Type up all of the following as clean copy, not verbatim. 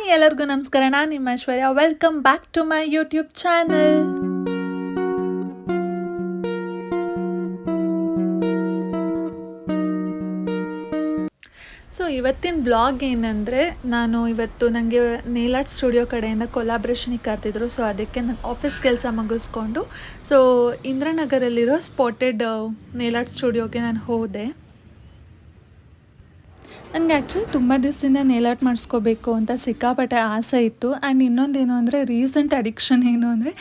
Hi ಎಲ್ಲರಿಗೂ ನಮಸ್ಕಾರ. ನಾನು ನಿಮ್ಮ Aishwarya. Welcome back to my YouTube channel. So ಇವತ್ತಿನ ಬ್ಲಾಗ್ ಏನಂದರೆ, ನಾನು ಇವತ್ತು ನನಗೆ ನೇಲ್ ಆರ್ಟ್ ಸ್ಟುಡಿಯೋ ಕಡೆಯಿಂದ ಕೊಲಾಬ್ರೇಷನಿಗೆ ಕರೆದಿದ್ರು. ಸೊ ಅದಕ್ಕೆ ನಾನು ಆಫೀಸ್ ಕೆಲಸ ಮುಗಿಸ್ಕೊಂಡು ಸೊ ಇಂದ್ರನಗರಲ್ಲಿರೋ ಸ್ಪಾಟೆಡ್ ನೇಲ್ ಆರ್ಟ್ ಸ್ಟುಡಿಯೋಗೆ ನಾನು ಹೋದೆ. ನನಗೆ ಆ್ಯಕ್ಚುಲಿ ತುಂಬ ದಿವಸದಿಂದ ನೇಲ್ ಆರ್ಟ್ ಮಾಡಿಸ್ಕೋಬೇಕು ಅಂತ ಸಿಕ್ಕಾಪಟ್ಟೆ ಆಸೆ ಇತ್ತು. ಆ್ಯಂಡ್ ಇನ್ನೊಂದೇನು ಅಂದರೆ, ರೀಸೆಂಟ್ ಅಡಿಕ್ಷನ್ ಏನು ಅಂದರೆ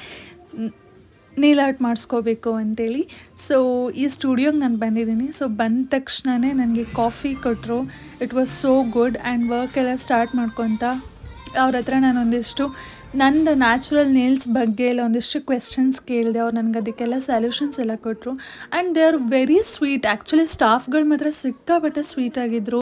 ನೇಲ್ ಆರ್ಟ್ ಮಾಡಿಸ್ಕೋಬೇಕು ಅಂತೇಳಿ. ಸೊ ಈ ಸ್ಟುಡಿಯೋಗೆ ನಾನು ಬಂದಿದ್ದೀನಿ. ಸೊ ಬಂದ ತಕ್ಷಣವೇ ನನಗೆ ಕಾಫಿ ಕೊಟ್ಟರು. It was so good. And work ಎಲ್ಲ ಸ್ಟಾರ್ಟ್ ಮಾಡ್ಕೊತ ಅವ್ರ ಹತ್ರ ನಾನು ಒಂದಿಷ್ಟು ನಂದು ನ್ಯಾಚುರಲ್ ನೇಲ್ಸ್ ಬಗ್ಗೆ ಎಲ್ಲ ಒಂದಿಷ್ಟು ಕ್ವೆಶ್ಚನ್ಸ್ ಕೇಳಿದೆ. ಅವ್ರು ನನಗೆ ಅದಕ್ಕೆಲ್ಲ ಸೊಲ್ಯೂಷನ್ಸ್ ಎಲ್ಲ ಕೊಟ್ಟರು. And they are very sweet. Actually ಸ್ಟಾಫ್ಗಳು ಮಾತ್ರ ಸಿಕ್ಕಾಪಟ್ಟೆ ಸ್ವೀಟ್ ಆಗಿದ್ದರು.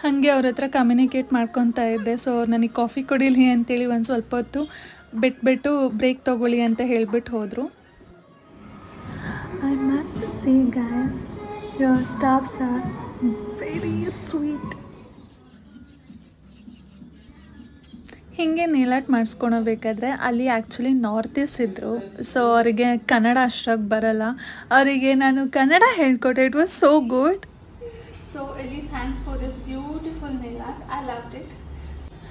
ಹಾಗೆ ಅವ್ರ ಹತ್ರ ಕಮ್ಯುನಿಕೇಟ್ ಮಾಡ್ಕೊತಾ ಇದ್ದೆ. ಸೊ ಅವ್ರು ನನಗೆ ಕಾಫಿ ಕೊಡಿಲಿ ಅಂತೇಳಿ ಒಂದು ಸ್ವಲ್ಪ ಹೊತ್ತು ಬಿಟ್ಬಿಟ್ಟು ಬ್ರೇಕ್ ತೊಗೊಳ್ಳಿ ಅಂತ ಹೇಳಿಬಿಟ್ಟು ಹೋದರು. I must say guys, your staffs are very sweet. ಹೀಗೆ ನೇಲ್ ಆರ್ಟ್ ಮಾಡಿಸ್ಕೊಳ್ಬೇಕಾದ್ರೆ ಅಲ್ಲಿ ಆ್ಯಕ್ಚುಲಿ ನಾರ್ತ್ ಈಸ್ಟ್ ಇದ್ದರು. ಸೊ ಅವರಿಗೆ ಕನ್ನಡ ಅಷ್ಟಾಗಿ ಬರಲ್ಲ. ಅವರಿಗೆ ನಾನು ಕನ್ನಡ ಹೇಳ್ಕೊಟ್ಟೆ. It was so good. So Ellie, thanks for this beautiful nail art. I loved it.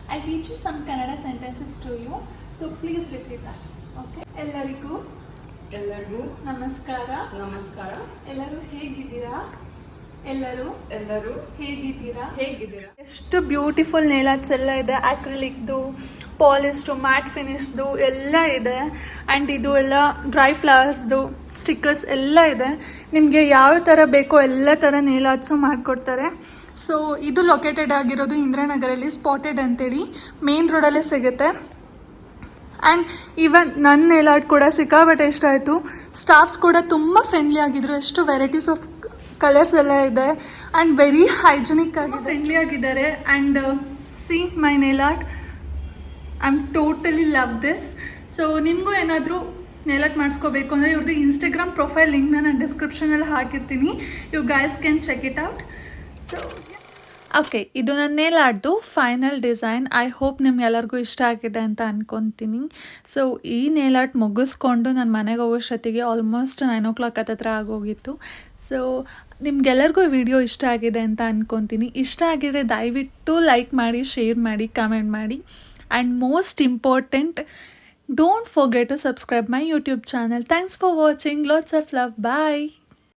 I'll teach you some Kannada sentences to you. So please repeat that. Okay. ಎಲ್ಲರಿಗೂ ನಮಸ್ಕಾರ. ಎಲ್ಲರೂ ಹೇಗಿದ್ದೀರಾ? ಎಲ್ಲರೂ ಹೇಗಿದ್ದೀರಾ? ಎಷ್ಟು ಬ್ಯೂಟಿಫುಲ್ ನೇಲ್ ಆರ್ಟ್ಸ್ ಎಲ್ಲ ಇದೆ. ಆಕ್ರಿಲಿಕ್ದು, ಪಾಲಿಶ್ಡು, mat ಫಿನಿಶ್ದು ಎಲ್ಲ ಇದೆ. ಆ್ಯಂಡ್ ಇದು ಎಲ್ಲ ಡ್ರೈ ಫ್ಲವರ್ಸ್ದು ಸ್ಟಿಕ್ಕರ್ಸ್ ಎಲ್ಲ ಇದೆ. ನಿಮಗೆ ಯಾವ ಥರ ಬೇಕೋ ಎಲ್ಲ ಥರ ನೇಲ್ ಆರ್ಟ್ಸು ಮಾಡಿಕೊಡ್ತಾರೆ. ಸೊ ಇದು ಲೊಕೇಟೆಡ್ ಆಗಿರೋದು ಇಂದ್ರನಗರಲ್ಲಿ, ಸ್ಪಾಟೆಡ್ ಅಂತೇಳಿ ಮೇನ್ ರೋಡಲ್ಲೇ ಸಿಗುತ್ತೆ. ಆ್ಯಂಡ್ ಈವನ್ ನನ್ನ ನೇಲ್ ಆರ್ಟ್ ಕೂಡ ಸಿಕ್ಕಾಪಟ್ಟೆ ಇಷ್ಟ ಆಯಿತು. ಸ್ಟಾಫ್ಸ್ ಕೂಡ ತುಂಬ ಫ್ರೆಂಡ್ಲಿ ಆಗಿದ್ರು. ಎಷ್ಟು ವೆರೈಟೀಸ್ ಆಫ್ ಕಲರ್ಸ್ ಎಲ್ಲ ಇದೆ. ಆ್ಯಂಡ್ ವೆರಿ ಹೈಜಿನಿಕ್ ಆಗಿದೆ, ಫ್ರೆಂಡ್ಲಿ ಆಗಿದ್ದಾರೆ. And see my nail art, I am totally love this. So ನಿಮಗೂ ಏನಾದರೂ ನೇಲ್ ಆರ್ಟ್ ಮಾಡಿಸ್ಕೋಬೇಕು ಅಂದರೆ ಇವ್ರದ್ದು ಇನ್ಸ್ಟಾಗ್ರಾಮ್ ಪ್ರೊಫೈಲ್ ಲಿಂಕ್ನ ನಾನು ಡಿಸ್ಕ್ರಿಪ್ಷನಲ್ಲಿ ಹಾಕಿರ್ತೀನಿ. You guys can check it out. So okay, ಇದು ನನ್ನ ನೇಲ್ ಆರ್ಟ್ದು ಫೈನಲ್ ಡಿಸೈನ್. ಐ ಹೋಪ್ ನಿಮ್ಗೆಲ್ಲರಿಗೂ ಇಷ್ಟ ಆಗಿದೆ ಅಂತ ಅಂದ್ಕೊತೀನಿ. ಸೊ ಈ ನೇಲ್ ಆರ್ಟ್ ಮುಗಿಸ್ಕೊಂಡು ನಾನು ಮನೆಗೆ ಹೋಗೋಷ್ಟೊತ್ತಿಗೆ ಆಲ್ಮೋಸ್ಟ್ 9 o'clock ಹತ್ರ ಆಗೋಗಿತ್ತು. ಸೊ ನಿಮ್ಗೆಲ್ಲರಿಗೂ ವಿಡಿಯೋ ಇಷ್ಟ ಆಗಿದೆ ಅಂತ ಅಂದ್ಕೊತೀನಿ. ಇಷ್ಟ ಆಗಿದ್ರೆ ದಯವಿಟ್ಟು ಲೈಕ್ ಮಾಡಿ, ಶೇರ್ ಮಾಡಿ, ಕಮೆಂಟ್ ಮಾಡಿ. And most important, don't forget to subscribe my YouTube channel. Thanks for watching. Lots of love. Bye.